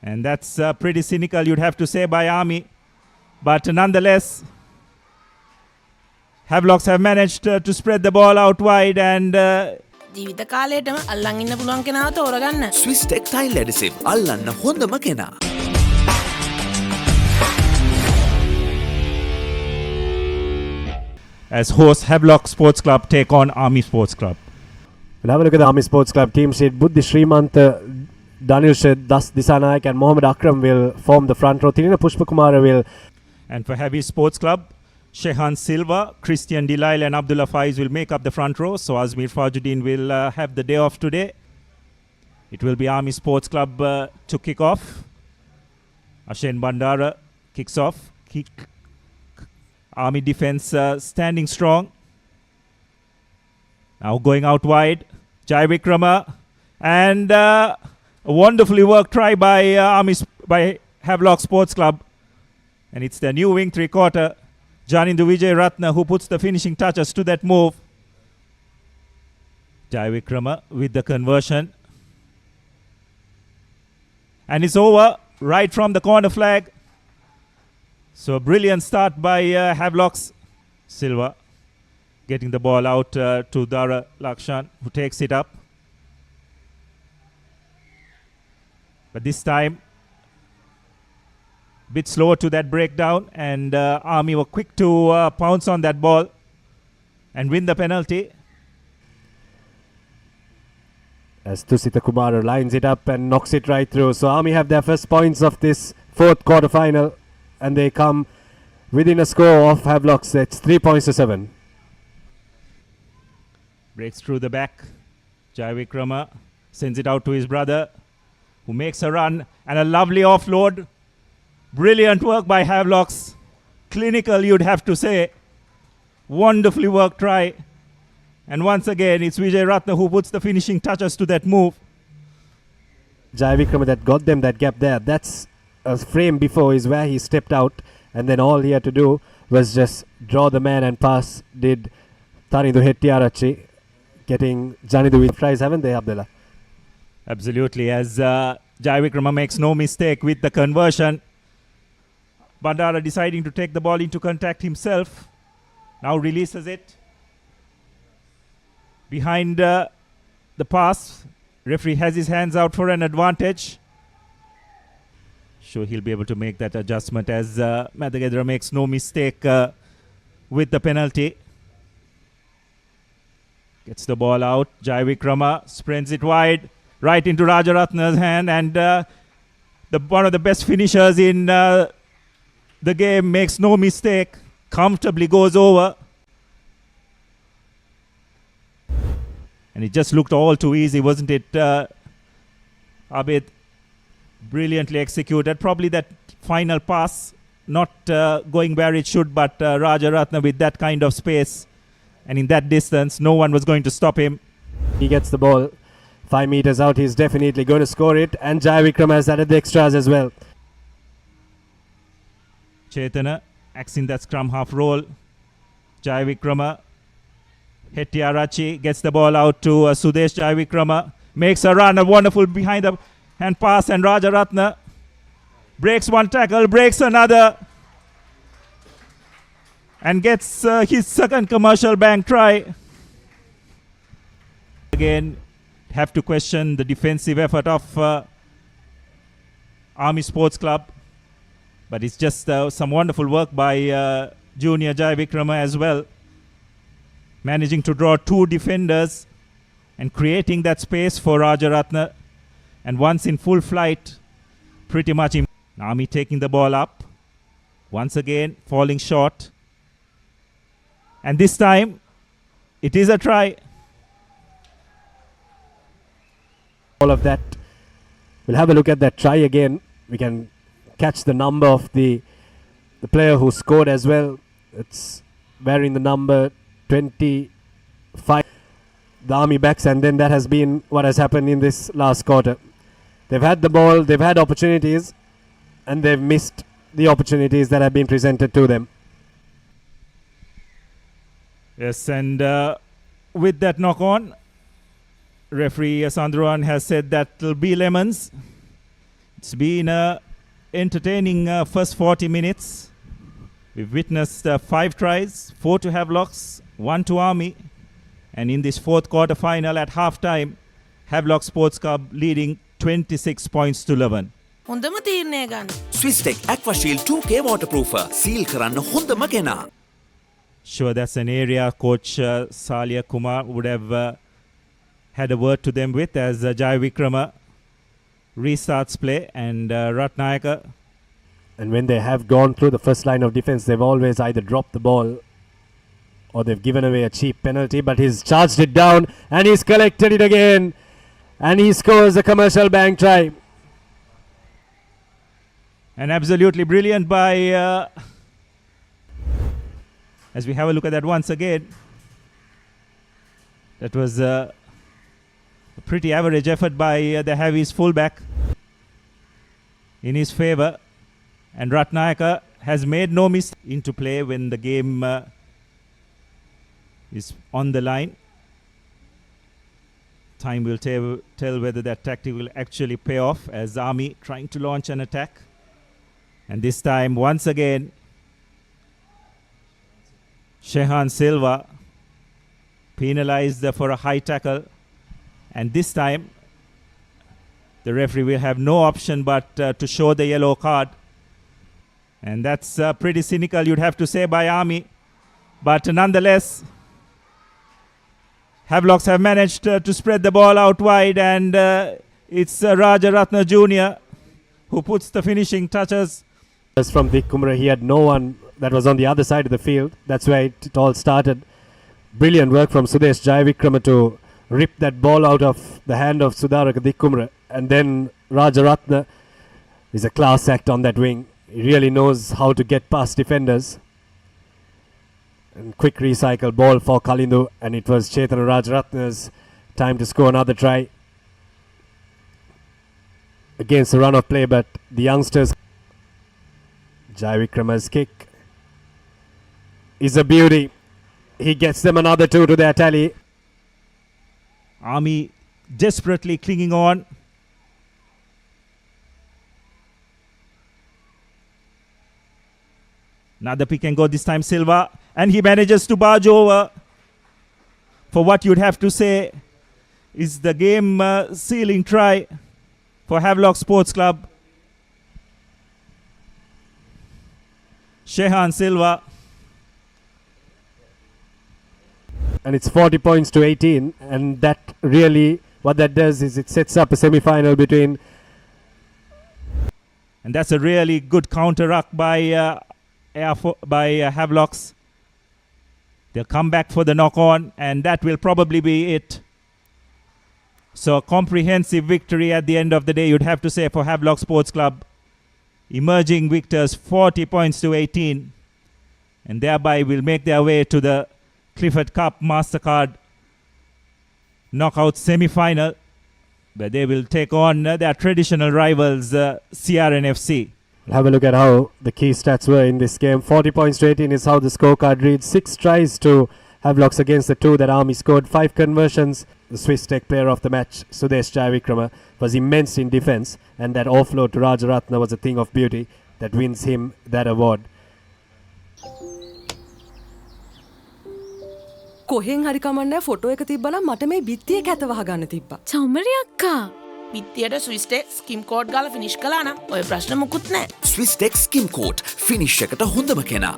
And that's pretty cynical, you'd have to say, by Army. But nonetheless, Havelocks have managed to spread the ball out wide and ජීවිත කාලයටම අල්ලන් ඉන්න පුළුවන් කෙනාව තෝරගන්න. Swiss Textile Adhesive අල්ලන්න හොඳම කෙනා. as host Havelock Sports Club take on Army Sports Club. We'll have a look at the Army Sports Club team sheet. Buddhi Srimant, Daniel Shed, Das Disanayak and Mohammed Akram will form the front row. Tirina Pushpakumara will. And for Heavy Sports Club, Shehan Silva, Christian Delisle and Abdullah Faiz will make up the front row. So Azmir Fajuddin will have the day off today. It will be Army Sports Club to kick off. Ashen Bandara kicks off. Army defense standing strong. Now going out wide, Jai Vikrama, and a wonderfully worked try by by Havelock Sports Club, and it's the new wing three-quarter, Janindu Vijay Ratna, who puts the finishing touches to that move. Jai Vikrama with the conversion, and it's over right from the corner flag. So a brilliant start by Havelock's Silva. Getting the ball out to Dara Lakshan, who takes it up. But this time, a bit slower to that breakdown, and Army were quick to pounce on that ball and win the penalty. As Tusita Kumar lines it up and knocks it right through. So Army have their first points of this fourth quarter final, and they come within a score of Havelock's. It's 3-7. Breaks through the back. Jai Vikrama sends it out to his brother, who makes a run and a lovely offload. Brilliant work by Havelocks. Clinical, you'd have to say. Wonderfully worked try. And once again, it's Vijay Ratna who puts the finishing touches to that move. Jai Vikrama that got them that gap there. That's a frame before is where he stepped out, and then all he had to do was just draw the man and pass. Did Tarindu Hettiarachi. Getting Janidu with tries, haven't they, Abdullah? Absolutely, as Jai Vikrama makes no mistake with the conversion. Bandara deciding to take the ball into contact himself. Now releases it. Behind the pass, referee has his hands out for an advantage. Sure, he'll be able to make that adjustment as Madagedra makes no mistake with the penalty. Gets the ball out. Jai Vikrama sprints it wide, right into Rajaratna's hand, and one of the best finishers in the game makes no mistake. Comfortably goes over. And it just looked all too easy, wasn't it, Abid? Brilliantly executed. Probably that final pass not going where it should, but Rajaratna with that kind of space and in that distance, no one was going to stop him. He gets the ball 5 meters out. He's definitely going to score it. And Jai Vikram has added the extras as well. Chetana acts in that scrum half role. Jai Vikrama. Hettiarachi gets the ball out to Sudesh. Jai Vikrama makes a run, a wonderful behind the hand pass, and Rajaratna breaks one tackle, breaks another, and gets his second commercial bank try. Again, have to question the defensive effort of Army Sports Club, but it's just some wonderful work by junior Jai Vikrama as well, managing to draw two defenders and creating that space for Rajaratna, and once in full flight, pretty much Army taking the ball up, once again falling short, and this time it is a try. All of that, we'll have a look at that try again. We can catch the number of the player who scored as well. It's wearing the number 25, the Army backs, and then that has been what has happened in this last quarter. They've had the ball, they've had opportunities, and they've missed the opportunities that have been presented to them. Yes, and with that knock on, referee Sandruan has said that will be lemons. It's been an entertaining first 40 minutes. We've witnessed 5 tries, 4 to Havelocks, 1 to Army. And in this fourth quarter final at halftime, Havelock Sports Club leading 26 points to 11. හොඳම තීරණය ගන්න. Swisstech Aquashield 2K waterproofer. Seal කරන්න හොඳම කෙනා. Sure, that's an area Coach Salia Kumar would have had a word to them with as Jai Vikrama restarts play and Ratnayaka. And when they have gone through the first line of defense, they've always either dropped the ball or they've given away a cheap penalty, but he's charged it down and he's collected it again. And he scores a commercial bank try. And absolutely brilliant by, as we have a look at that once again, that was a pretty average effort by the Havi's fullback in his favor. And Ratnayaka has made no mistake into play when the game is on the line. Time will tell whether that tactic will actually pay off as Army trying to launch an attack. And this time, once again, Shehan Silva penalized for a high tackle. And this time, the referee will have no option but to show the yellow card. And that's pretty cynical, you'd have to say, by Army. But nonetheless, Havelocks have managed to spread the ball out wide, and it's Rajaratna Jr. who puts the finishing touches. From Dick Kumra, he had no one that was on the other side of the field. That's where it all started. Brilliant work from Sudesh Jayavikrama to rip that ball out of the hand of Sudaraka Dick Kumra. And then Rajaratna is a class act on that wing. He really knows how to get past defenders. And quick recycle ball for Kalindu, and it was Chetana Rajaratna's time to score another try against the run of play, but the youngsters. Jai Vikrama's kick is a beauty. He gets them another 2 to their tally. Army desperately clinging on. Another pick and go, this time Silva, and he manages to barge over for what you'd have to say is the game sealing try for Havelock Sports Club. Shehan Silva. And it's 40 points to 18, and that really, what that does is it sets up a semi-final between. And that's a really good counter-ruck by Havelocks. They'll come back for the knock-on, and that will probably be it. So a comprehensive victory at the end of the day, you'd have to say, for Havelock Sports Club. Emerging victors, 40 points to 18. And thereby will make their way to the Clifford Cup Mastercard knockout semi-final, where they will take on their traditional rivals, CRNFC. Have a look at how the key stats were in this game. 40 points to 18 is how the scorecard reads. 6 tries to Havelocks against the 2 that Army scored. 5 conversions. The Swisstech player of the match, Sudesh Jayavikrama, was immense in defense, and that offload to Rajaratna was a thing of beauty that wins him that award. කොහෙන් හරි කමන්නේ photo එක තිබ්බනම් මට මේ බිත්තියේ කැත වහගන්න තිබ්බා. චෞමරි අක්කා. පිත්තියට ස්විස්ටෙක් ස්කිම් කෝඩ් ගාලා ෆිනිෂ් කළා නම් ඔය ප්‍රශ්න මුකුත් නැහැ. Swisstech Skim Coat. Finish එකට හොඳම කෙනා.